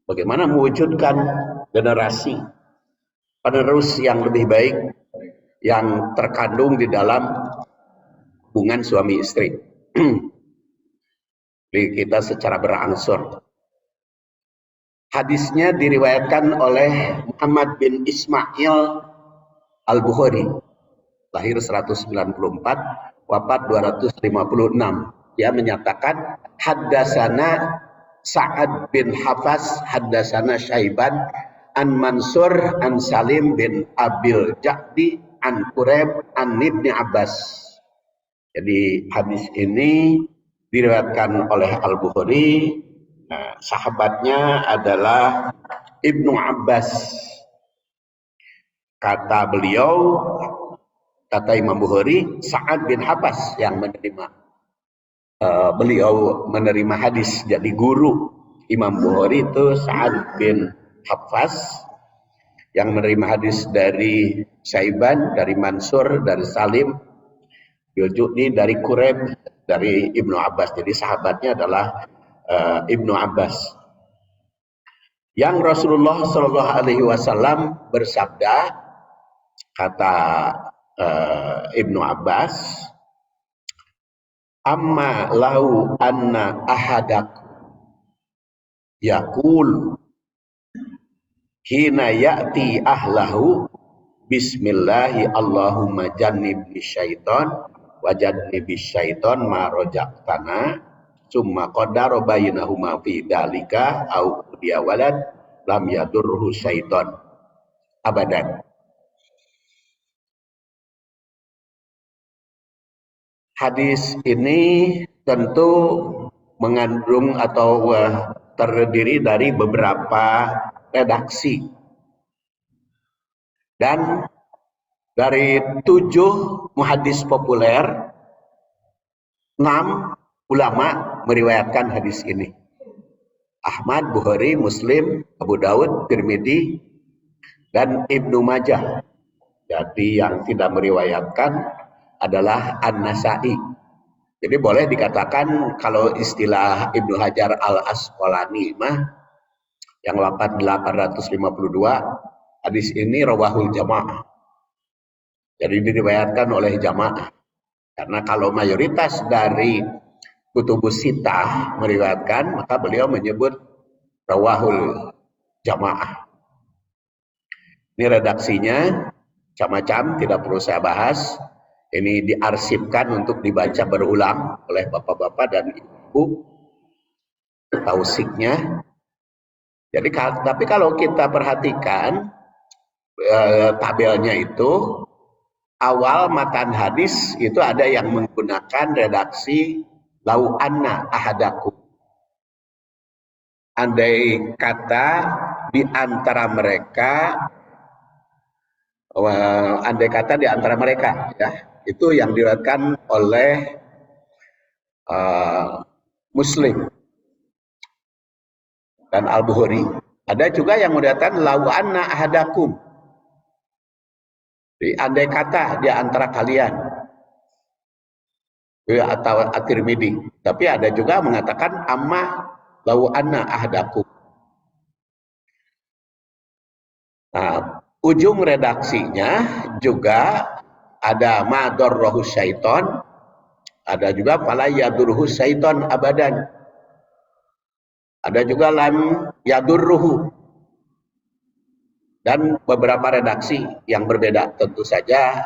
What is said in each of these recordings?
Bagaimana mewujudkan generasi penerus yang lebih baik yang terkandung di dalam hubungan suami istri. Jadi kita secara berangsur. Hadisnya diriwayatkan oleh Muhammad bin Ismail Al-Bukhari, lahir 194, wafat 256. Dia menyatakan haddasana Sa'ad bin Hafas haddasana Syaiban an Mansur an Salim bin Abil Ja'di an Quraib an Ibni Abbas. Jadi hadis ini diriwayatkan oleh Al-Bukhari. Nah, sahabatnya adalah Ibnu Abbas. Kata beliau, kata Imam Bukhari, Sa'ad bin Hafas yang menerima. Beliau menerima hadis. Jadi guru Imam Bukhari itu Sa'ad bin Hafas yang menerima hadis dari Syaiban, dari Mansur, dari Salim, Biljuni, dari Quraib, dari Ibnu Abbas. Jadi sahabatnya adalah Ibnu Abbas. Yang Rasulullah Shallallahu Alaihi Wasallam bersabda, kata Ibnu Abbas, amma lau anna ahadak yaqul hina ya'ti ahlahu bismillahi Allahumma jannibni syaiton wa jannibi syaiton ma rojaqtana summa qadara bainahuma fi dalika au dia walad lam yadurruhu syaiton abadan. Hadis ini tentu mengandung atau terdiri dari beberapa redaksi. Dan dari 7 muhadis populer, 6 ulama meriwayatkan hadis ini. Ahmad, Bukhari, Muslim, Abu Daud, Tirmidzi, dan Ibnu Majah. Jadi yang tidak meriwayatkan adalah An-Nasa'i. Jadi boleh dikatakan kalau istilah Ibnu Hajar Al-Asqalani mah yang wafat 852, hadis ini rawahul jamaah. Jadi diriwayatkan oleh jamaah. Karena kalau mayoritas dari kutubus sitah meriwayatkan, maka beliau menyebut rawahul jamaah. Ini redaksinya macam-macam, tidak perlu saya bahas. Ini diarsipkan untuk dibaca berulang oleh bapak-bapak dan ibu tausiknya. Jadi tapi kalau kita perhatikan tabelnya itu, awal matan hadis itu ada yang menggunakan redaksi lau anna ahadakum. Andai kata di antara mereka, ya, itu yang diriwayatkan oleh Muslim dan Al-Bukhari. Ada juga yang meriwayatkan lau anna ahadakum. Jadi andai kata di antara kalian, atau At-Tirmidzi. Tapi ada juga mengatakan amma lau anna ahadakum. Nah, ujung redaksinya juga ada ma darrahu syaiton, ada juga fala yadurruhu syaiton abadan. Ada juga lam yadurruhu. Dan beberapa redaksi yang berbeda tentu saja,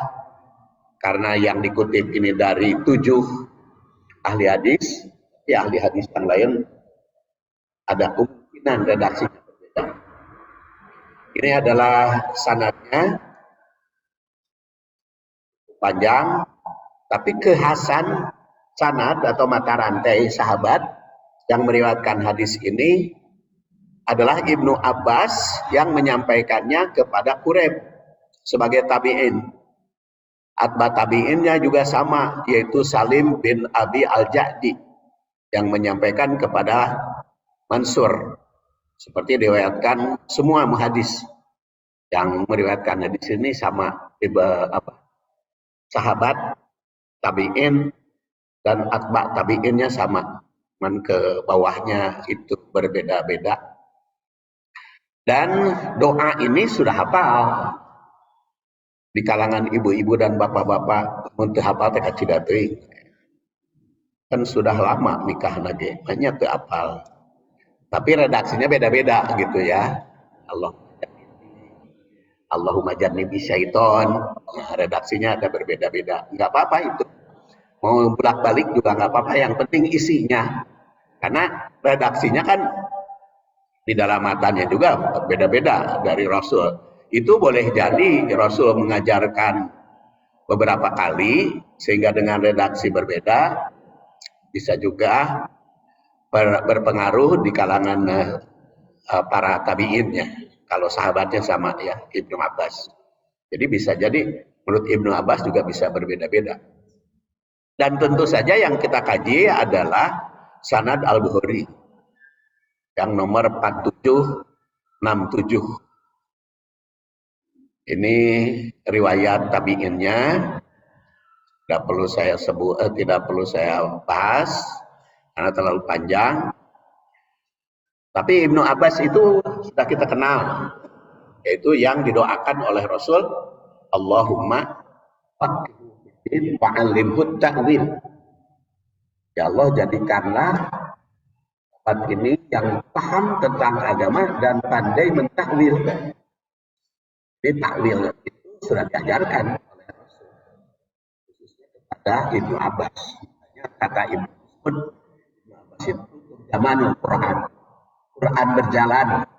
karena yang dikutip ini dari 7 ahli hadis, ya ahli hadis yang lain ada kemungkinan redaksinya berbeda. Ini adalah sanadnya panjang, tapi kekhasan sanad atau mata rantai sahabat yang meriwayatkan hadis ini adalah Ibnu Abbas yang menyampaikannya kepada Quraib sebagai tabi'in. Atba tabi'innya juga sama, yaitu Salim bin Abi Al-Ja'di yang menyampaikan kepada Mansur. Seperti diriwayatkan semua muhadis yang meriwayatkan hadis ini sama sahabat tabi'in dan atba tabi'innya sama. cuman ke bawahnya itu berbeda-beda. Dan doa ini sudah hafal di kalangan ibu-ibu dan bapak-bapak untuk hafal teh kacida teuing. Kan sudah lama nikah lagi, hanya teu hafal. Tapi redaksinya beda-beda gitu ya. Allahumma jannibi syaiton. Nah, redaksinya ada berbeda-beda. Enggak apa-apa itu. Mau bolak-balik juga enggak apa-apa, yang penting isinya. Karena redaksinya kan di dalam matanya juga beda-beda dari Rasul. Itu boleh jadi Rasul mengajarkan beberapa kali sehingga dengan redaksi berbeda, bisa juga berpengaruh di kalangan para tabiinnya. Kalau sahabatnya sama ya, Ibnu Abbas. Jadi bisa jadi menurut Ibnu Abbas juga bisa berbeda-beda. Dan tentu saja yang kita kaji adalah Sanad Al-Bukhari yang nomor 4767. Ini riwayat tabiinnya, tidak perlu saya sebut, tidak perlu saya bahas karena terlalu panjang. Tapi Ibnu Abbas itu sudah kita kenal, yaitu yang didoakan oleh Rasul, Allahumma fa'alimhut ta'wil. Ya Allah, jadikanlah tempat ini yang paham tentang agama dan pandai mentakwil. Ini takwil itu sudah diajarkan oleh Rasul, khususnya kepada Ibnu Abbas. Kata Ibnu Abbas itu zaman Quran. Quran berjalan,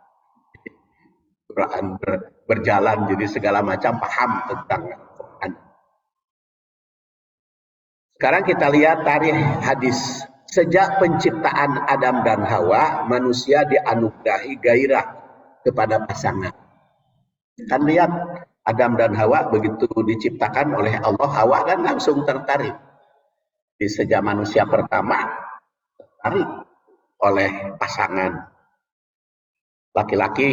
Quran berjalan, jadi segala macam paham tentang Quran. Sekarang kita lihat tarikh hadis. Sejak penciptaan Adam dan Hawa, manusia dianugerahi gairah kepada pasangan. Kan lihat Adam dan Hawa begitu diciptakan oleh Allah, Hawa kan langsung tertarik. Di sejak manusia pertama tertarik oleh pasangan. Laki-laki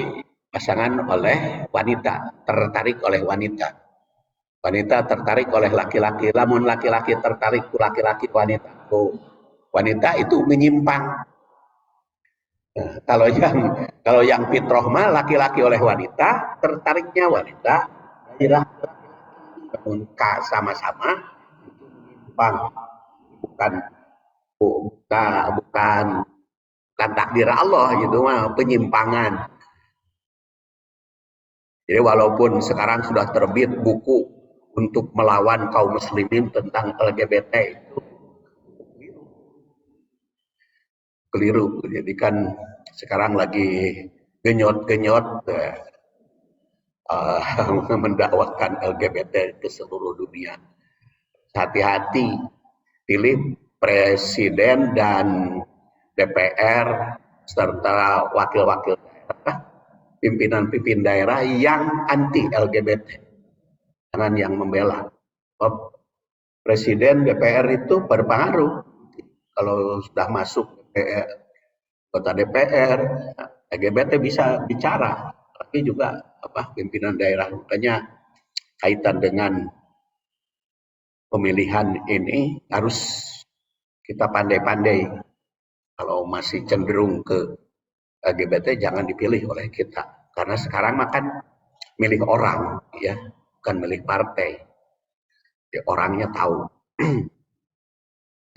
pasangan oleh wanita, tertarik oleh wanita. Wanita tertarik oleh laki-laki. Lamun laki-laki tertarik ke laki-laki, wanita itu menyimpang. Nah, kalau yang fitrah mah laki-laki oleh wanita, tertariknya wanita, sama-sama itu menyimpang. Bukan takdir Allah gitu mah, penyimpangan. Jadi walaupun sekarang sudah terbit buku untuk melawan kaum muslimin tentang LGBT, itu keliru. Jadi kan sekarang lagi genyot-genyot mendakwakan LGBT ke seluruh dunia. Hati-hati, pilih presiden dan DPR serta wakil-wakil daerah, pimpinan-pimpinan daerah yang anti LGBT, jangan yang membela. Presiden DPR itu berpengaruh. Kalau sudah masuk kota DPR, LGBT bisa bicara, tapi juga pimpinan daerah. Makanya kaitan dengan pemilihan ini harus kita pandai-pandai. Kalau masih cenderung ke LGBT, jangan dipilih oleh kita, karena sekarang makan milih orang ya, bukan milih partai. Ya, orangnya tahu.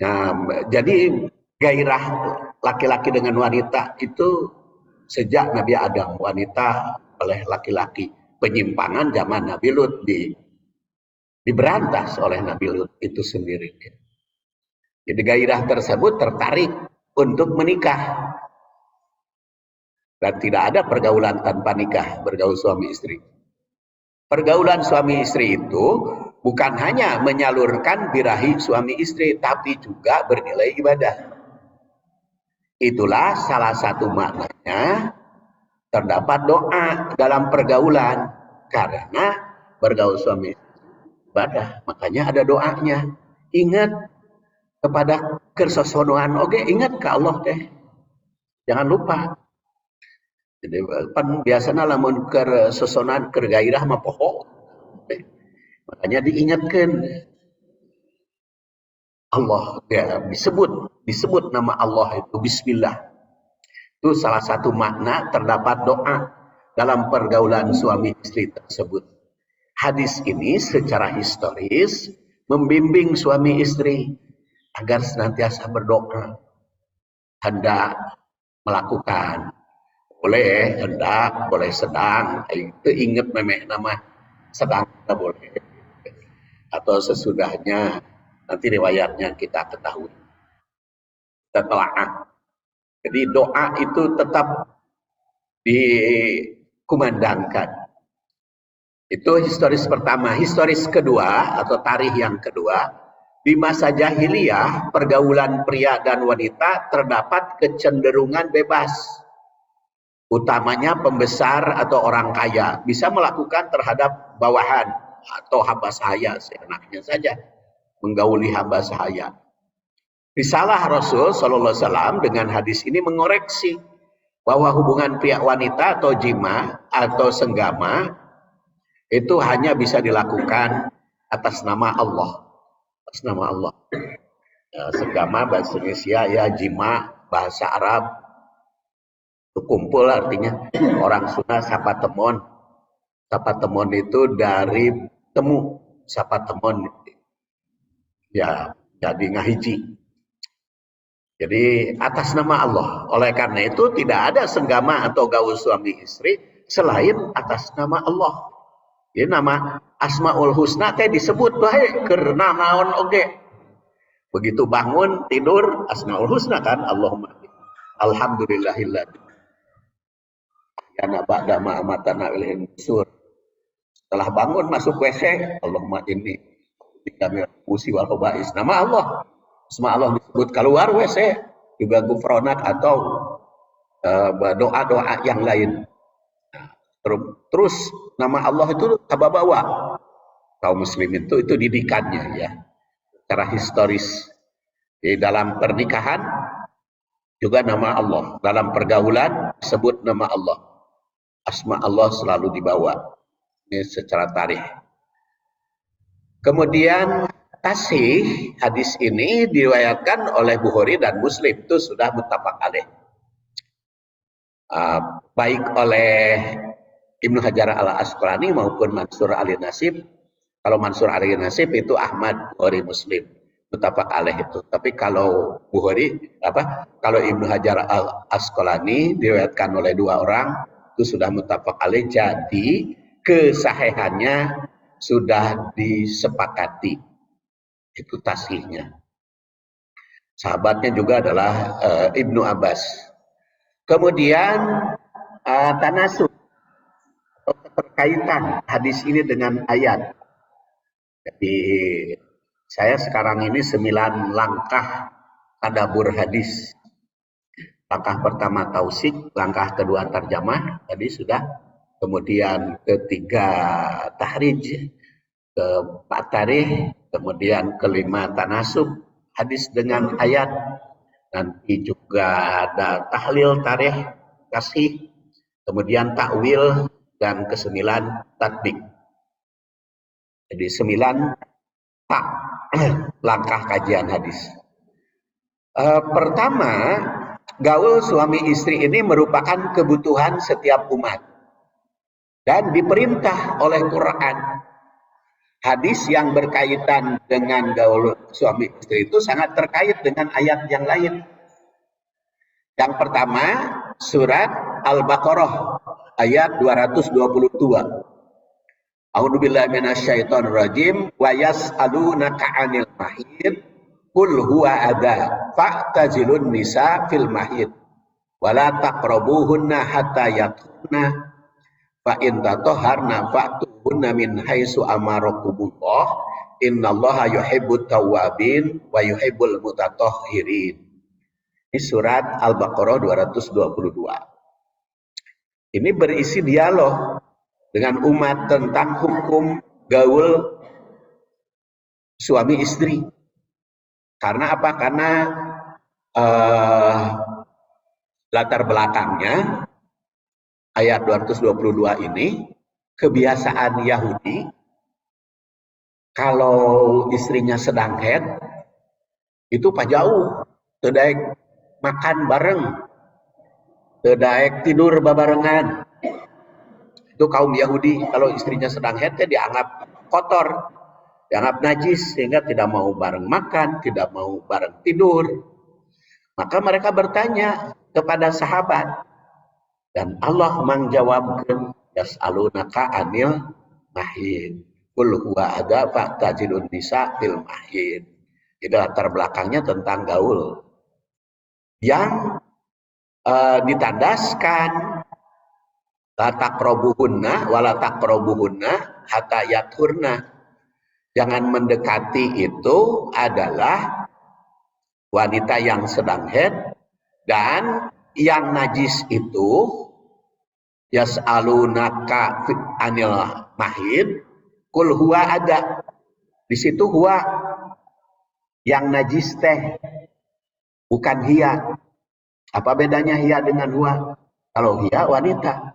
Nah, jadi gairah laki-laki dengan wanita itu sejak Nabi Adam, wanita oleh laki-laki. Penyimpangan zaman Nabi Lut diberantas oleh Nabi Lut itu sendiri. Jadi gairah tersebut tertarik untuk menikah. Dan tidak ada pergaulan tanpa nikah, bergaul suami istri. Pergaulan suami istri itu bukan hanya menyalurkan birahi suami istri, tapi juga bernilai ibadah. Itulah salah satu maknanya terdapat doa dalam pergaulan, karena bergaul suami ibadah, makanya ada doanya. Ingat kepada kersosonoan, oke, ingat ke Allah teh, jangan lupa. Jadi pan biasanya lamun kersosonan kergairah mah poho, makanya diingatkan Allah ya, disebut nama Allah itu bismillah. Itu salah satu makna terdapat doa dalam pergaulan suami istri tersebut. Hadis ini secara historis membimbing suami istri agar senantiasa berdoa, hendak melakukan, boleh hendak, boleh sedang, itu ingat memang nama sedang kita boleh, atau sesudahnya nanti riwayatnya kita ketahui. Setelah jadi doa itu tetap dikumandangkan. Itu historis pertama. Historis kedua atau tarikh yang kedua, di masa jahiliyah pergaulan pria dan wanita terdapat kecenderungan bebas. Utamanya pembesar atau orang kaya bisa melakukan terhadap bawahan atau hamba sahaya seenaknya saja, menggauli hamba sahaya. Risalah Rasul Sallallahu Alaihi Wasallam dengan hadis ini mengoreksi bahwa hubungan pria wanita atau jima atau senggama itu hanya bisa dilakukan atas nama Allah. Atas nama Allah. Ya, senggama bahasa Indonesia ya, jima bahasa Arab itu kumpul, artinya orang Sunda sapa temon. Sapa temon itu dari temu, sapa temon ya jadi ngahiji. Jadi atas nama Allah. Oleh karena itu tidak ada senggama atau gaul suami istri selain atas nama Allah. Jadi nama Asmaul Husna teh disebut baik karena naon oge. Begitu bangun tidur Asmaul Husna kan, Allahumma alhamdulillahilladzi yana ba'da ma amatana ilaihin nusur. Setelah bangun masuk WC, Allahumma inni bikamil usi wal khaba'is. Nama Allah. Asma Allah disebut keluar WC juga gufronat atau doa-doa yang lain. Terus nama Allah itu kababawa kaum muslimin itu didikannya ya, secara historis. Di dalam pernikahan juga nama Allah, dalam pergaulan sebut nama Allah, asma Allah selalu dibawa. Ini secara tarikh. Kemudian tasih hadis ini diriwayatkan oleh Bukhari dan Muslim, itu sudah muttafaq alaih. Baik oleh Ibnu Hajar al-Asqalani maupun Mansur al-Nasib. Kalau Mansur al-Nasib itu Ahmad, Bukhari, Muslim, muttafaq alaih itu. Tapi kalau Bukhari kalau Ibnu Hajar al-Asqalani diriwayatkan oleh dua orang, itu sudah muttafaq alaih, jadi kesahihannya sudah disepakati. Itu tasihnya. Sahabatnya juga adalah Ibnu Abbas. Kemudian tanasub atau keterkaitan hadis ini dengan ayat. Jadi saya sekarang ini 9 langkah tadabbur hadis. Langkah pertama tausik, langkah kedua tarjamah tadi sudah, kemudian ketiga tahrij, keempat tarikh, kemudian kelima tanasub hadis dengan ayat, nanti juga ada tahlil tarikh tasih, kemudian takwil, dan kesembilan tatbik. Jadi 9 langkah kajian hadis. Pertama, gaul suami istri ini merupakan kebutuhan setiap umat dan diperintah oleh Quran. Hadis yang berkaitan dengan gaul suami istri itu sangat terkait dengan ayat yang lain. Yang pertama, surat Al-Baqarah ayat 222. A'udzubillahi minasyaitonir rajim wa yas'alunaka 'anil mahid qul huwa adza fa'tazilun nisa fil mahid wa la taqrabuhunna hatta yatahharna fa in tatahharna fa'tuhunna min haitsu amarakumullah innallaha yuhibbut tawwabin wa yuhibbul mutatahhirin. Ini surat Al-Baqarah 222. Ini berisi dialog dengan umat tentang hukum gaul suami istri. Karena apa? Karena latar belakangnya ayat 222 ini, kebiasaan Yahudi kalau istrinya sedang haid itu pajauh, teu daek makan bareng, teu daek tidur babarengan. Itu kaum Yahudi kalau istrinya sedang haid dianggap kotor, dianggap najis, sehingga tidak mau bareng makan, tidak mau bareng tidur. Maka mereka bertanya kepada sahabat, dan Allah menjawabkan, yas'alunaka anil mahid qul huwa adza fa'tazilun nisa fil mahid. Jadi latar belakangnya tentang gaul yang ditandaskan la taqrabuhunna wala taqrabuhunna hatta yathurna. Jangan mendekati itu adalah wanita yang sedang haid, dan yang najis itu yas'alunaka anil mahid qul huwa ada. Di situ huwa yang najis teh, bukan hiya. Apa bedanya hiya dengan huwa? Kalau hiya wanita,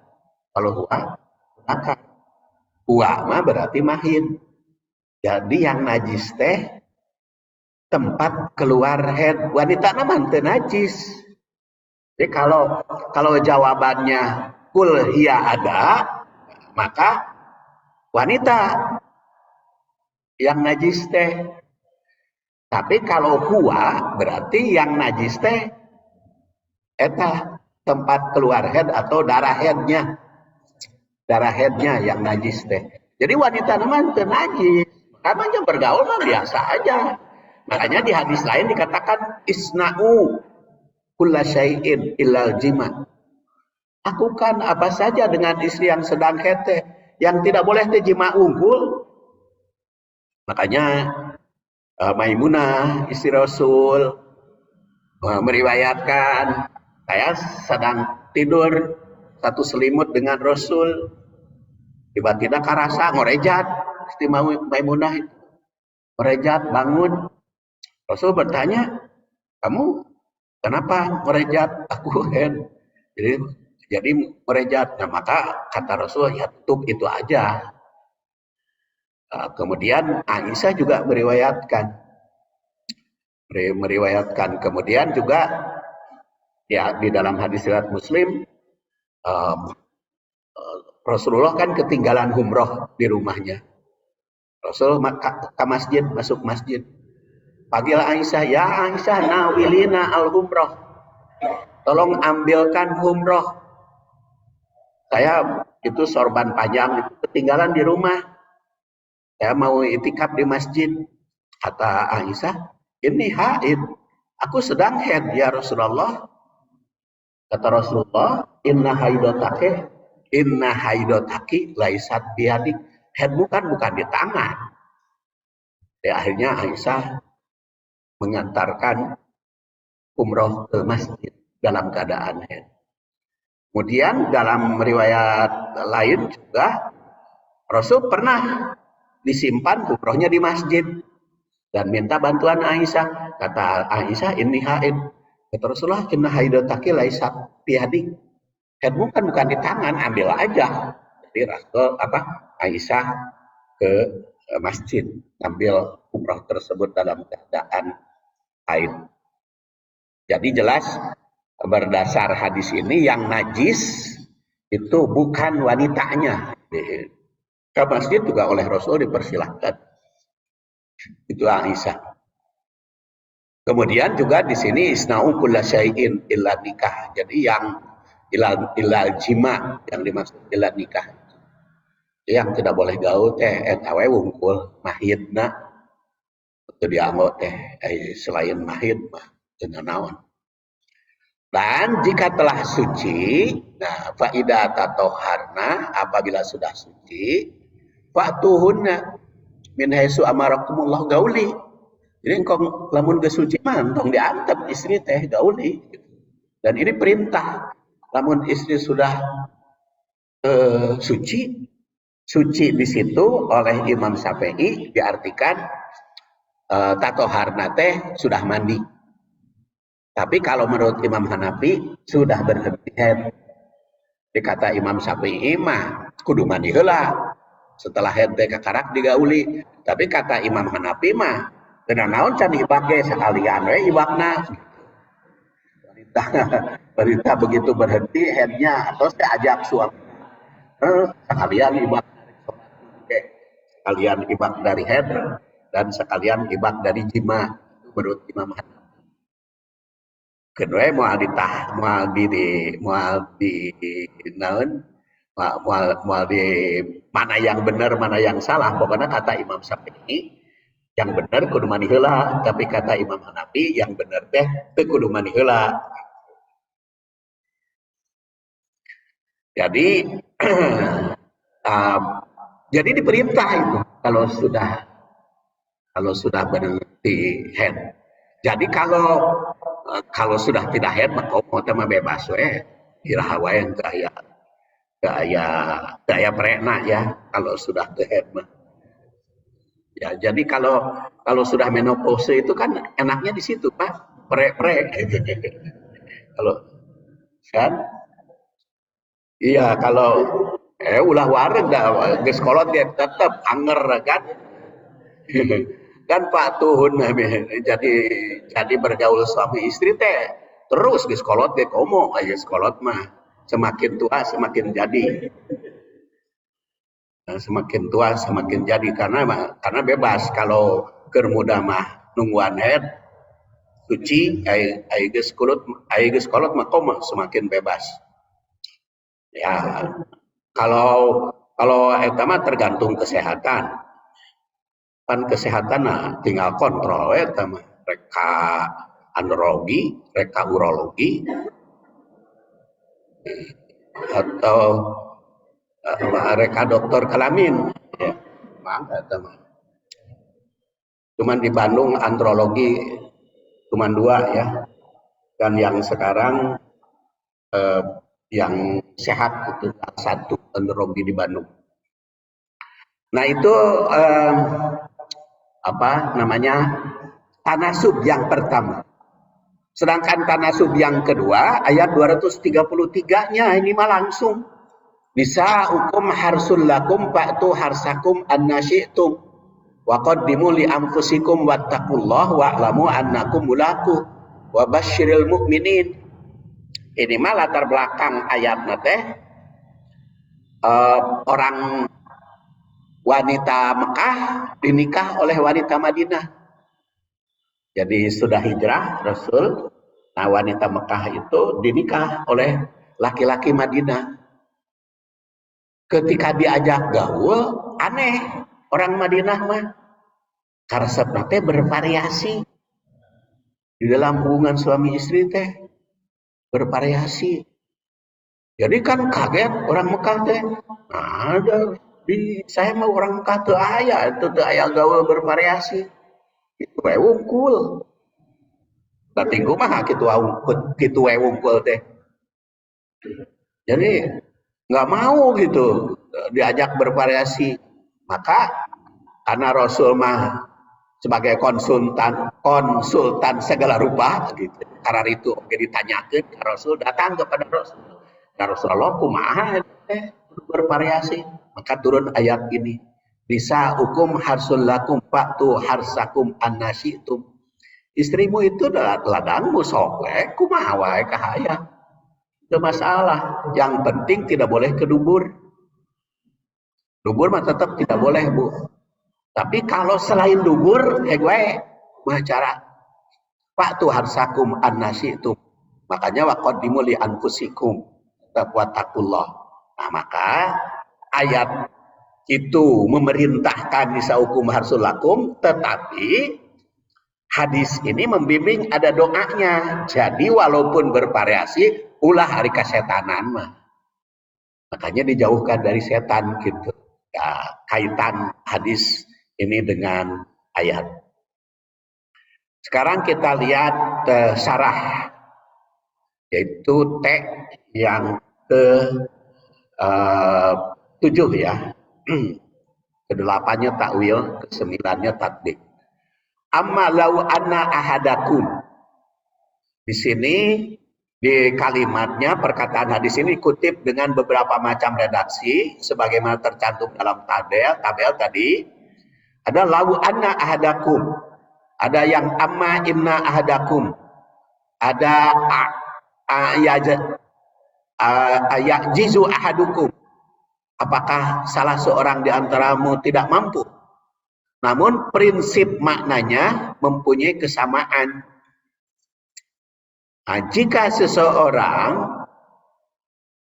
kalau huwa laki. Huwa mah berarti mahid. Jadi yang najis teh tempat keluar haid. Wanita namanya teu najis. Jadi kalau jawabannya kul hiya ada, maka wanita yang najis teh. Tapi kalau huwa berarti yang najis teh eta tempat keluar haid atau darah haidnya. Darah haidnya yang najis teh. Jadi wanita namanya teu najis. Makanya bergaul mah biasa aja. Makanya di hadis lain dikatakan isna'u kulla syai'in illal jima. Lakukan apa saja dengan istri yang sedang haid, yang tidak boleh teh jima unggul. Makanya Maimunah istri Rasul meriwayatkan, saya sedang tidur satu selimut dengan Rasul, tiba-tiba karasa ngorejat. Istri Maimunah itu ngorejat, bangun. Rasul bertanya, kamu kenapa ngorejat? Aku haid. Jadi ngorejat. Nah, maka kata Rasul, ya tutup itu aja. Kemudian Aisyah juga meriwayatkan. Kemudian juga ya di dalam hadis riwayat Muslim, Rasulullah kan ketinggalan umroh di rumahnya. Rasul ke masjid, masuk masjid. Panggil Aisyah, ya Aisyah nawilina al-umroh. Tolong ambilkan umroh. Saya itu sorban panjang, itu ketinggalan di rumah. Saya mau itikaf di masjid. Kata Aisyah, ini haid. Aku sedang haid ya Rasulullah. Kata Rasulullah, inna haidotaki laisat biadik. Haidmu kan bukan di tangan. Ya, akhirnya Aisyah mengantarkan umroh ke masjid dalam keadaan haid. Kemudian dalam riwayat lain juga Rasul pernah disimpan umrohnya di masjid dan minta bantuan Aisyah. Kata Aisyah, ini haid. Kata Rasulullah, inna haidotaki laisat biadik. Haidmu kan bukan di tangan, ambil aja. Jadi Rasul Aisyah ke masjid ambil umroh tersebut dalam keadaan haid. Jadi jelas berdasar hadis ini yang najis itu bukan wanitanya. Ke masjid juga oleh Rasul dipersilahkan. Itu Aisyah. Kemudian juga di sini isna'u kulla syai'in illa nikah. Jadi yang ilal jima, yang dimaksud illa nikah. Yang tidak boleh gaul teh awe wungkul mahidna. Itu dianggo teh selain mahid mah teu naon. Dan jika telah suci, nah faidah tatoharna, apabila sudah suci, fatuhunna min haitsu amarakumullah gauli. Jadi engkau lamun geus suci mah tong diantep istri teh gauli. Dan ini perintah. Lamun istri sudah suci di situ oleh Imam Syafi'i diartikan tatoharna teh sudah mandi. Tapi kalau menurut Imam Hanafi sudah berhenti haid. Dikata Imam Syafi'i mah kudu mandi heula. Setelah haid teh kakarak digauli. Tapi kata Imam Hanafi mah Dengan naon can ibak ge sekalian we ibakna. Wanita wanita begitu berhenti headnya atau saya ajak suami sekalian ibak sekalian ibak dari head dan sekalian ibak dari jima menurut Imam Hanafi. Kedua mau di naon mau di mana yang benar mana yang salah pokoknya kata Imam Syafi'i yang benar kudu mani heula tapi kata Imam Hanafi yang benar teh teu kudu mani heula. Jadi jadi diperintah itu kalau sudah berhenti head. Jadi kalau sudah tidak head maka mau mah bebas we. Iraha wae gaya prena ya kalau sudah ke head mah. Ya, jadi kalau sudah menopause itu kan enaknya di situ, Pak. Pre. Kalau kan iya kalau ulah wareg dah geus kolot dia tetep anger kan. Kan Pak Tuhun jadi bergaul suami istri teh terus geus kolot ge komo aya kolot mah semakin tua semakin jadi. Semakin tua semakin jadi karena bebas kalau keur muda mah nungguan head suci ai geus kolot mah komo semakin bebas. Ya, kalau eta mah tergantung kesehatan. Kan kesehatan nah tinggal kontrol eta mah reka andrologi, reka urologi atau reka dokter kelamin. Ya, mangga eta mah. Cuman di Bandung andrologi cuman 2 ya. Dan yang sekarang yang sehat itu 1 andrologi di Bandung. Nah itu apa namanya tanasub yang pertama. Sedangkan tanasub yang kedua ayat 233-nya ini mah langsung bisa hukum harsul lakum fa'tu harsakum annasyi'tum wa qaddimu li anfusikum wattaqullah wa'lamu annakum mulaku wa basyiril mu'minin. Ini mah latar belakang ayatnya teh orang wanita Mekah dinikah oleh wanita Madinah. Jadi sudah hijrah Rasul. Nah wanita Mekah itu dinikah oleh laki-laki Madinah. Ketika diajak gaul aneh orang Madinah mah. Karesepna teh bervariasi. Di dalam hubungan suami istri teh bervariasi. Jadi kan kaget orang Mekah teh. Ada saya mau orang Mekah teu aya gaul bervariasi. Itu we wungkul. Tapi kumaha kitu we wungkul teh. Jadi nggak mau gitu diajak bervariasi. Maka karena Rasul mah sebagai konsultan segala rupa gitu. Karena itu ditanyakan Rasul datang kepada Rasul. Ya Rasulullah kumaha bervariasi. Maka turun ayat ini. Bisa hukum harsul lakum fa'tu harsakum annasyi'tum. Istrimu itu ladangmu sok we kumaha wae kahaya. Itu masalah. Yang penting tidak boleh ke dubur. Dubur mah tetap tidak boleh, Bu. Tapi kalau selain dubur, we cara fa'tu harsakum annasyi'tum. Makanya waqaddimu li anfusikum wattaqullah. Nah, maka ayat itu memerintahkan nisa hukum harsul lakum, tetapi hadis ini membimbing ada doanya. Jadi walaupun bervariasi ulah hari kesetanan mah. Makanya dijauhkan dari setan gitu. Ya, kaitan hadis ini dengan ayat. Sekarang kita lihat syarah yaitu T yang ke 7 ya. Ke-8-nya takwil, ke-9-nya tatbik. Amma lau anna ahadakum. Di sini di kalimatnya perkataan hadis ini kutip dengan beberapa macam redaksi sebagaimana tercantum dalam tabel tadi ada lau anna ahadakum. Ada yang amma inna ahadakum, ada ayajizu ahadukum, apakah salah seorang di antaramu tidak mampu. Namun prinsip maknanya mempunyai kesamaan. Nah, jika seseorang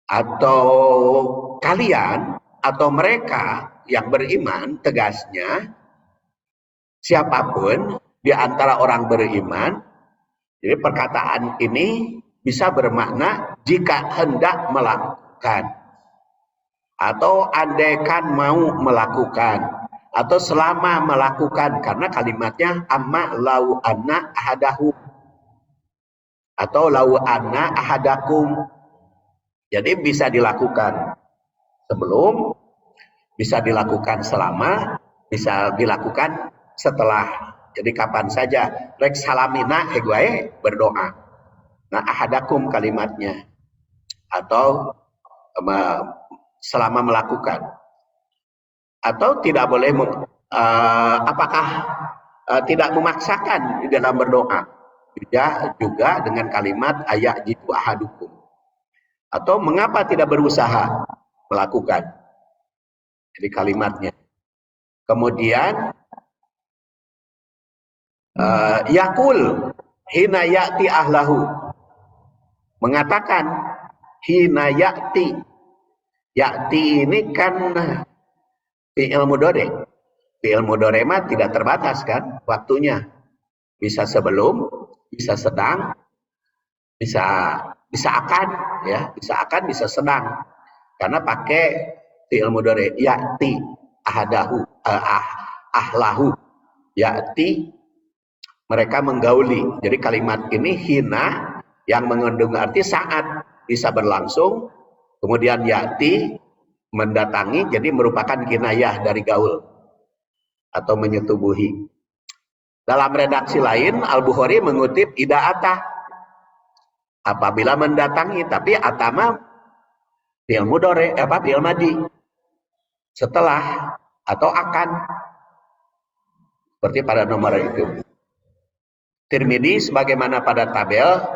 atau kalian atau mereka yang beriman, tegasnya siapapun di antara orang beriman, jadi perkataan ini bisa bermakna jika hendak melakukan, atau andaikan mau melakukan, atau selama melakukan, karena kalimatnya amma lau anna ahadahu atau lau anna ahadakum. Jadi bisa dilakukan sebelum, bisa dilakukan selama, bisa dilakukan setelah. Jadi kapan saja rek salamina egwae berdoa. Nah, ahadakum kalimatnya, atau selama melakukan, atau tidak boleh apakah tidak memaksakan di dalam berdoa, juga dengan kalimat ayat jitu ahadukum, atau mengapa tidak berusaha melakukan, jadi kalimatnya. Kemudian yakul hina ya'ti ahlahu, mengatakan hina ya'ti. Ya'ti ini kan fi'il mudhari. Fi'il mudhari mah tidak terbatas kan waktunya. Bisa sebelum, bisa sedang, bisa akan, ya, bisa akan, bisa sedang. Karena pakai fi'il mudhari. Ya'ti ahadahu, ahlahu. Ya'ti, mereka menggauli. Jadi kalimat ini hina yang mengandung arti saat, bisa berlangsung. Kemudian ya'ti, mendatangi, jadi merupakan kinayah dari gaul atau menyetubuhi. Dalam redaksi lain, Al-Bukhari mengutip ida'ata, apabila mendatangi, tapi atama fi'il mudhari, fi'il madi, setelah atau akan, seperti pada nomor itu. Tirmidzi sebagaimana pada tabel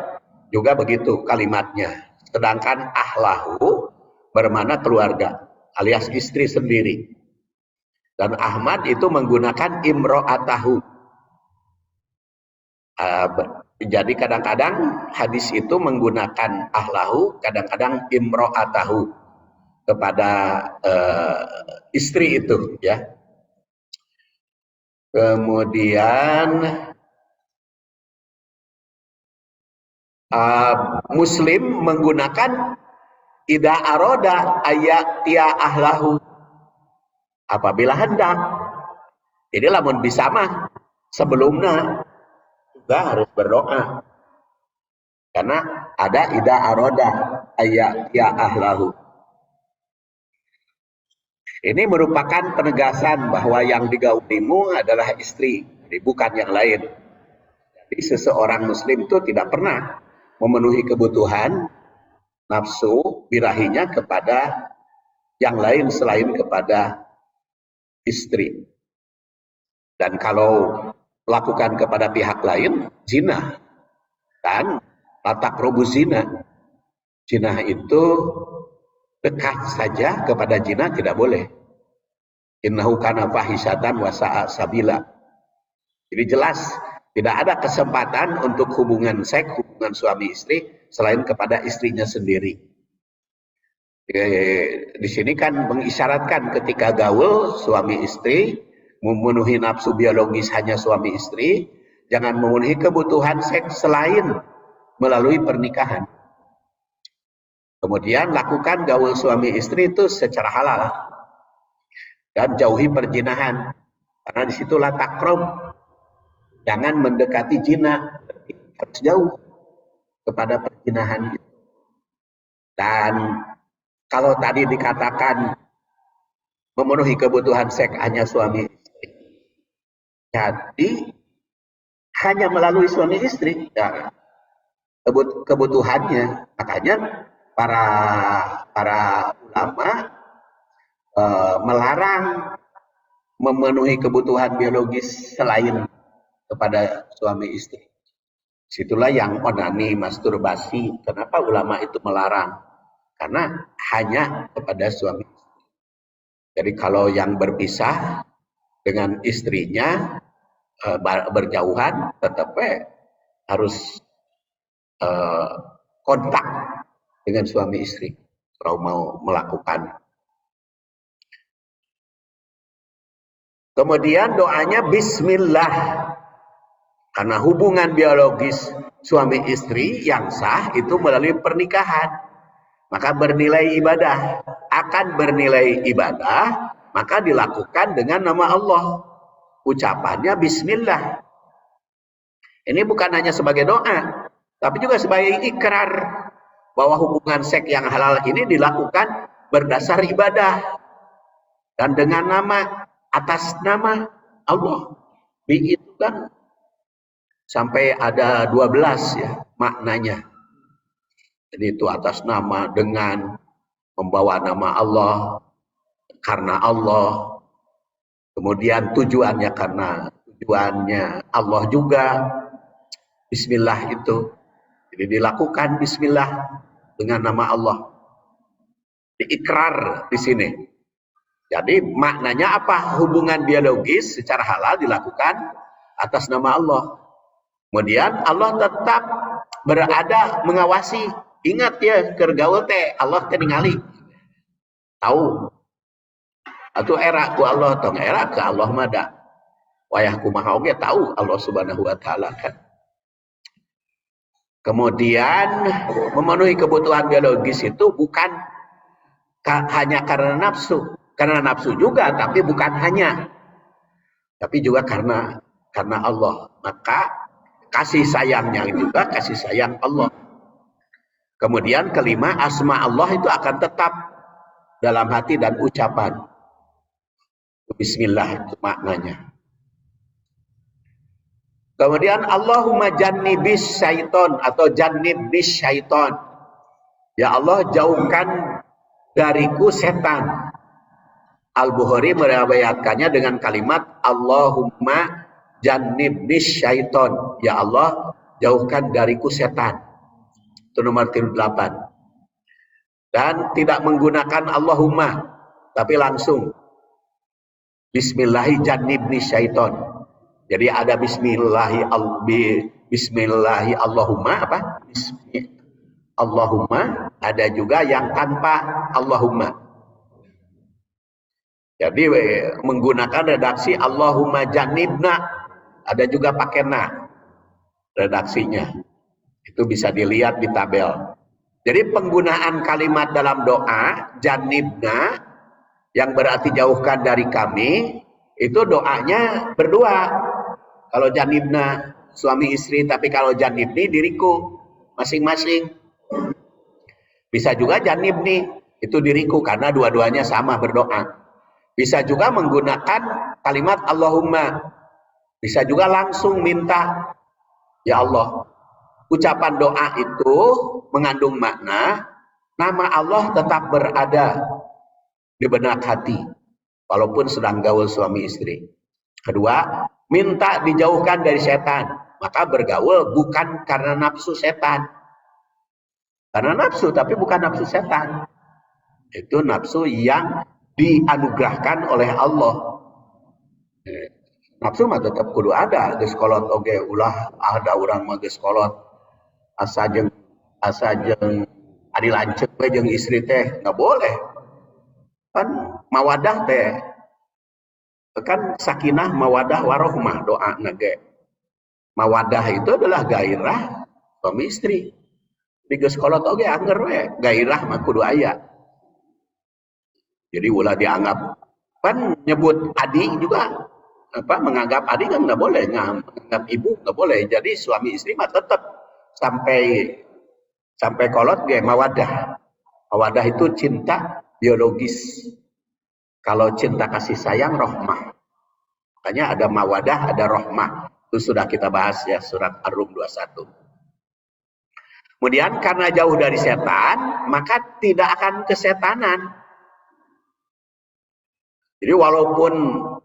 juga begitu kalimatnya. Sedangkan ahlahu bermakna keluarga alias istri sendiri. Dan Ahmad itu menggunakan imro'atahu. Jadi kadang-kadang hadis itu menggunakan ahlahu, kadang-kadang imro'atahu kepada istri itu, ya. Kemudian Muslim menggunakan ida aroda ayat tia ahlahu, apabila hendak. Jadi lamun bisa mah sebelumnya juga harus berdoa, karena ada ida aroda ayat tia ahlahu. Ini merupakan penegasan bahwa yang digaulimu adalah istri, bukan yang lain. Jadi seseorang muslim itu tidak pernah memenuhi kebutuhan nafsu birahinya kepada yang lain selain kepada istri. Dan kalau lakukan kepada pihak lain, zina. Dan latak robu zina. Zina itu dekat saja kepada zina tidak boleh. Innahu kana fahisatan wa sa'a sabila. Jadi jelas tidak ada kesempatan untuk hubungan seks, hubungan suami istri selain kepada istrinya sendiri. Di sini kan mengisyaratkan ketika gaul suami istri, memenuhi nafsu biologis hanya suami istri, jangan memenuhi kebutuhan seks selain melalui pernikahan. Kemudian lakukan gaul suami istri itu secara halal dan jauhi perzinahan, karena disitulah takrom. Jangan mendekati zina, harus jauh kepada perzinahan itu. Dan kalau tadi dikatakan memenuhi kebutuhan seks hanya suami istri, jadi hanya melalui suami istri ya, kebutuhannya. Makanya para ulama melarang memenuhi kebutuhan biologis selain kepada suami istri. Situlah yang onani, masturbasi. Kenapa ulama itu melarang? Karena hanya kepada suami. Jadi kalau yang berpisah dengan istrinya berjauhan, tetap harus kontak dengan suami istri kalau mau melakukan. Kemudian doanya bismillah. Karena hubungan biologis suami istri yang sah itu melalui pernikahan. Maka bernilai ibadah. Akan bernilai ibadah, maka dilakukan dengan nama Allah. Ucapannya bismillah. Ini bukan hanya sebagai doa, tapi juga sebagai ikrar bahwa hubungan seks yang halal ini dilakukan berdasar ibadah. Dan dengan nama, atas nama Allah. Itu kan sampai ada 12 ya maknanya. Jadi itu atas nama, dengan, membawa nama Allah, karena Allah. Kemudian tujuannya karena tujuannya Allah juga. Bismillah itu. Jadi dilakukan bismillah dengan nama Allah. Diikrar di sini. Jadi maknanya apa? Hubungan biologis secara halal dilakukan atas nama Allah. Kemudian Allah tetap berada mengawasi. Ingat ya, kergaul teh Allah teh ningali. Tahu. Atau era ku Allah tong era ke Allah mada. Wayah kumaha oge tahu Allah Subhanahu wa taala kan. Kemudian memenuhi kebutuhan biologis itu bukan hanya karena nafsu. Karena nafsu juga, tapi bukan hanya. Tapi juga karena Allah. Maka kasih sayangnya juga kasih sayang Allah. Kemudian kelima, asma Allah itu akan tetap dalam hati dan ucapan. Bismillah itu maknanya. Kemudian Allahumma jannibis syaiton atau jannibis syaiton. Ya Allah, jauhkan dariku setan. Al-Bukhari meriwayatkannya dengan kalimat Allahumma jannibis syaiton. Ya Allah, jauhkan dariku setan. Itu nomor 8. Dan tidak menggunakan Allahumma, tapi langsung Bismillahi jannibni syaiton. Jadi ada Bismillahi Allahumma apa? Allahumma, ada juga yang tanpa Allahumma. Jadi menggunakan redaksi Allahumma jannibna, ada juga pakai na redaksinya. Itu bisa dilihat di tabel. Jadi penggunaan kalimat dalam doa jannibna yang berarti jauhkan dari kami, itu doanya berdua. Kalau jannibna suami istri, tapi kalau jannibni diriku masing-masing. Bisa juga jannibni itu diriku karena dua-duanya sama berdoa. Bisa juga menggunakan kalimat Allahumma. Bisa juga langsung minta, ya Allah. Ucapan doa itu mengandung makna nama Allah tetap berada di benak hati walaupun sedang gaul suami istri. Kedua, minta dijauhkan dari setan. Maka bergaul bukan karena nafsu setan. Karena nafsu, tapi bukan nafsu setan. Itu nafsu yang dianugerahkan oleh Allah. Nafsu mah tetap kudu ada. Geus kolot oge ulah ada urang mah geus kolot. Asa jeung adi lanceuk we jeung istri teh nggak boleh. Kan mawadah teh kan sakinah mawadah warohmah doa nage. Mawadah itu adalah gairah suami istri. Di geus kolot oge anger we, gairah mah kudu aya. Jadi ulah dianggap kan nyebut adik juga apa menganggap adik kan nggak boleh, menganggap ibu nggak boleh. Jadi suami istri mah tetap sampai kolot ge mawadah. Mawadah itu cinta biologis. Kalau cinta kasih sayang rohmah. Makanya ada mawadah, ada rohmah. Itu sudah kita bahas ya surat Ar-Rum 21. Kemudian karena jauh dari setan, maka tidak akan kesetanan. Jadi walaupun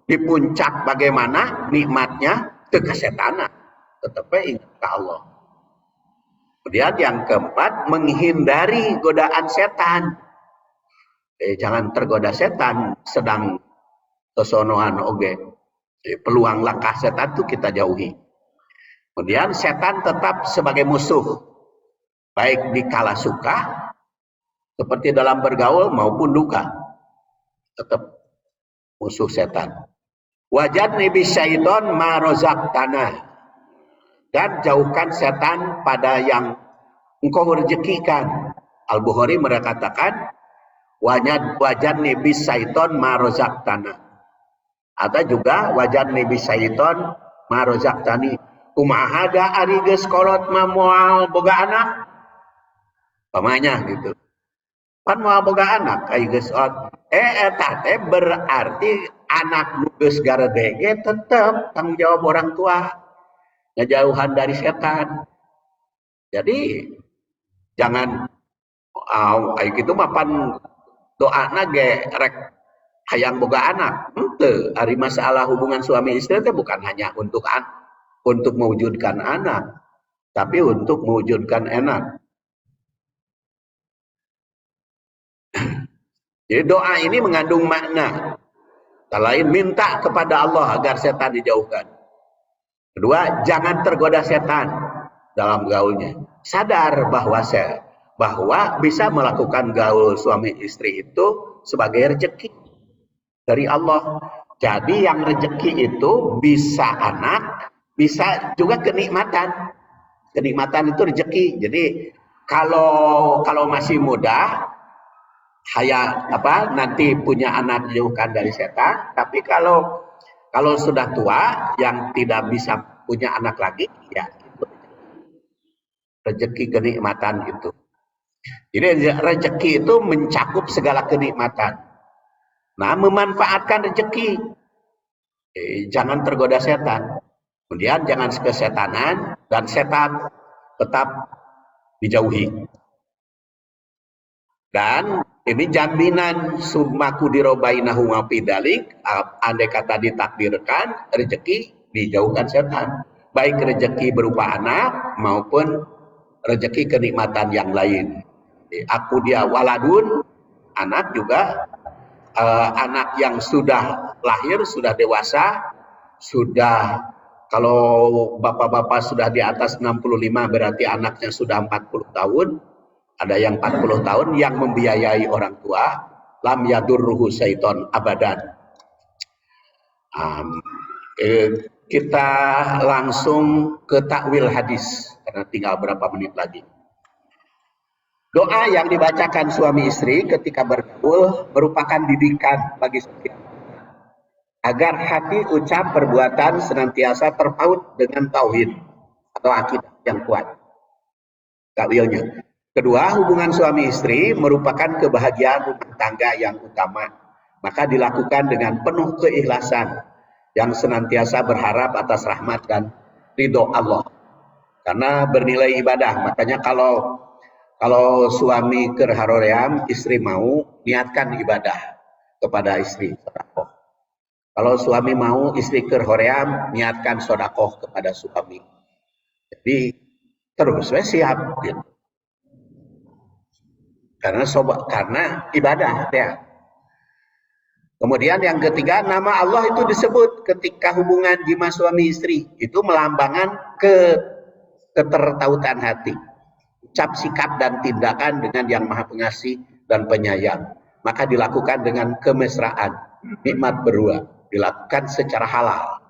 di puncak bagaimana nikmatnya, teu kasetanan, tetapi ingat ke Allah. Kemudian yang keempat, menghindari godaan setan. Jangan tergoda setan sedang kesonoan oge. Peluang langkah setan itu kita jauhi. Kemudian setan tetap sebagai musuh, baik di kala suka, seperti dalam bergaul maupun duka, tetap musuh setan. Wajadni bisyaiton ma razaqtana, dan jauhkan setan pada yang engkau rezekikan. Al-Bukhari mengatakan wajadni bisyaiton ma razaqtana. Ada juga wajadni bisyaiton ma razaqtani. Kumaha da ari geus kolot mah moal boga anak? Pamanya gitu. Pan moal boga anak ai geus eta teh berarti anak nu geus garede ge tetep tanggung jawab orang tua. Ngejauhan dari setan. Jadi jangan ai kitu mah pan doana ge rek hayang boga anak. Henteu, ari masalah hubungan suami istri teh bukan hanya untuk mewujudkan anak, tapi untuk mewujudkan enak. Jadi doa ini mengandung makna. Selain minta kepada Allah agar setan dijauhkan. Kedua, jangan tergoda setan dalam gaulnya. Sadar bahwa bisa melakukan gaul suami istri itu sebagai rezeki dari Allah. Jadi yang rezeki itu bisa anak, bisa juga kenikmatan. Kenikmatan itu rezeki. Jadi kalau masih muda, nanti punya anak jauhkan dari setan. Tapi kalau sudah tua yang tidak bisa punya anak lagi, ya itu rezeki kenikmatan itu. Jadi rezeki itu mencakup segala kenikmatan. Nah, memanfaatkan rezeki, jangan tergoda setan. Kemudian jangan kesetanan, dan setan tetap dijauhi. Dan ini jaminan summaku dirobainahu ngapidalik, andai kata ditakdirkan rezeki dijauhkan setan, baik rezeki berupa anak maupun rezeki kenikmatan yang lain. Aku dia waladun, anak juga anak yang sudah lahir, sudah dewasa, sudah, kalau bapak-bapak sudah di atas 65 berarti anaknya sudah 40 tahun. Ada yang 40 tahun yang membiayai orang tua, lam yadurruhu syaiton abadan. Kita langsung ke takwil hadis karena tinggal berapa menit lagi. Doa yang dibacakan suami istri ketika bergaul merupakan didikan bagi setiap agar hati, ucap, perbuatan senantiasa terpaut dengan tauhid atau akidah yang kuat. Takwilnya. Kedua, hubungan suami istri merupakan kebahagiaan rumah tangga yang utama. Maka dilakukan dengan penuh keikhlasan yang senantiasa berharap atas rahmat dan ridho Allah. Karena bernilai ibadah. Makanya kalau suami keur haroream, istri mau, niatkan ibadah kepada istri. Kalau suami mau, istri keur hoream, niatkan sodakoh kepada suami. Jadi terus siap gitu. Karena ibadah ya. Kemudian yang ketiga, nama Allah itu disebut ketika hubungan jima suami istri, itu melambangkan ketertautan hati, ucap, sikap, dan tindakan dengan yang maha pengasih dan penyayang. Maka dilakukan dengan kemesraan, nikmat berdua, dilakukan secara halal.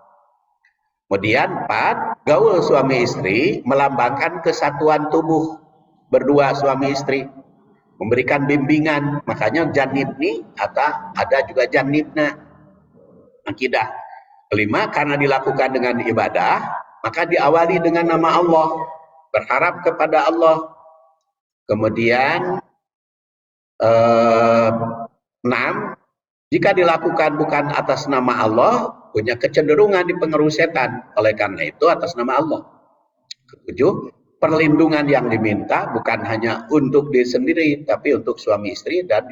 Kemudian 4, gaul suami istri melambangkan kesatuan tubuh berdua suami istri, memberikan bimbingan. Makanya janibni atau ada juga janibna, akidah. 5, karena dilakukan dengan ibadah, maka diawali dengan nama Allah, berharap kepada Allah. Kemudian 6, jika dilakukan bukan atas nama Allah, punya kecenderungan dipengaruhi setan. Oleh karena itu atas nama Allah. 7, perlindungan yang diminta bukan hanya untuk diri sendiri, tapi untuk suami istri dan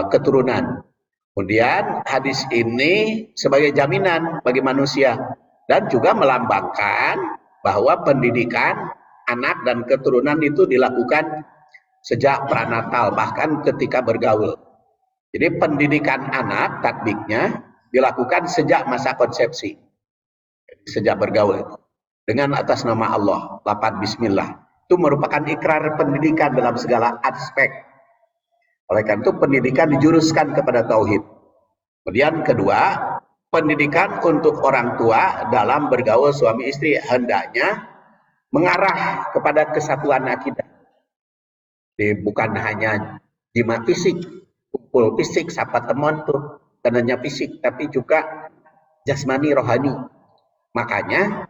keturunan. Kemudian hadis ini sebagai jaminan bagi manusia dan juga melambangkan bahwa pendidikan anak dan keturunan itu dilakukan sejak pranatal, bahkan ketika bergaul. Jadi pendidikan anak, tatbiknya dilakukan sejak masa konsepsi, sejak bergaul, dengan atas nama Allah, lafaz bismillah. Itu merupakan ikrar pendidikan dalam segala aspek. Oleh karena itu pendidikan dijuruskan kepada tauhid. Kemudian kedua, pendidikan untuk orang tua dalam bergaul suami istri hendaknya mengarah kepada kesatuan akidah. Jadi bukan hanya jima fisik, kumpul fisik, sapa teman tuh, dan hanya fisik, tapi juga jasmani, rohani. Makanya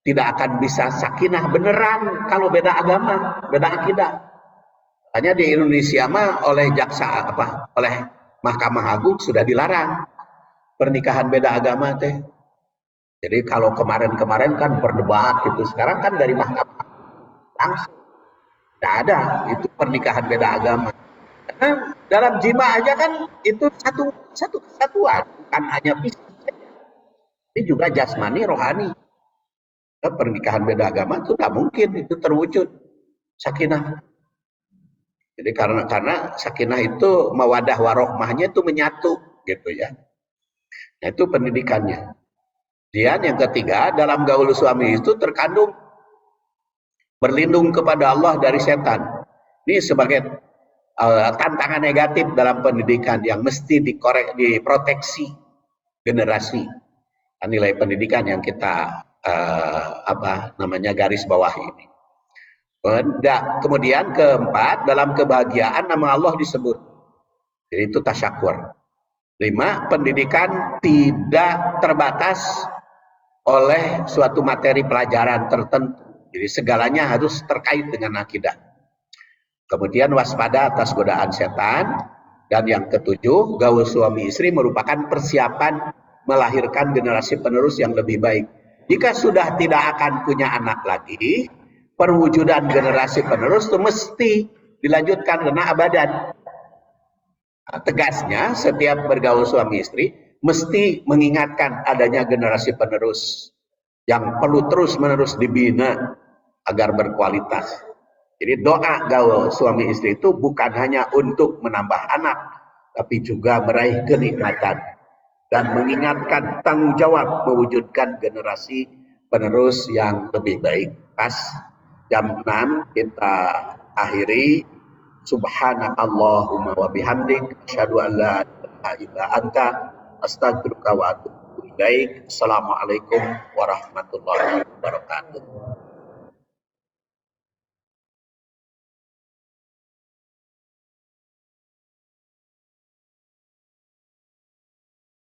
tidak akan bisa sakinah beneran kalau beda agama, beda akidah. Hanya di Indonesia mah oleh jaksa oleh Mahkamah Agung sudah dilarang pernikahan beda agama teh. Jadi kalau kemarin-kemarin kan berdebat gitu, sekarang kan dari Mahkamah langsung tidak ada itu pernikahan beda agama. Karena dalam jima aja kan itu satu kesatuan, bukan hanya fisik. Ini juga jasmani, rohani. Pernikahan beda agama itu tidak mungkin itu terwujud sakinah. Jadi karena sakinah itu mawadah warohmahnya itu menyatu gitu ya. Nah, itu pendidikannya. Dan yang ketiga, dalam gaul suami itu terkandung berlindung kepada Allah dari setan. Ini sebagai tantangan negatif dalam pendidikan yang mesti diproteksi generasi. Nilai pendidikan yang kita garis bawah ini. Kemudian keempat, dalam kebahagiaan nama Allah disebut. Jadi itu tasyakur. 5, pendidikan tidak terbatas oleh suatu materi pelajaran tertentu. Jadi segalanya harus terkait dengan akidah. Kemudian waspada atas godaan setan. Dan yang ketujuh, gaul suami istri merupakan persiapan melahirkan generasi penerus yang lebih baik. Jika sudah tidak akan punya anak lagi, perwujudan generasi penerus itu mesti dilanjutkan karena abadan. Tegasnya, setiap bergaul suami istri mesti mengingatkan adanya generasi penerus yang perlu terus-menerus dibina agar berkualitas. Jadi doa gaul suami istri itu bukan hanya untuk menambah anak, tapi juga meraih kenikmatan dan mengingatkan tanggung jawab mewujudkan generasi penerus yang lebih baik. Pas jam 6 kita akhiri. Subhanakallahumma wa bihamdik asyhadu an la ilaha illa anta astaghfiruka wa atubu ilaik. Assalamualaikum warahmatullahi wabarakatuh.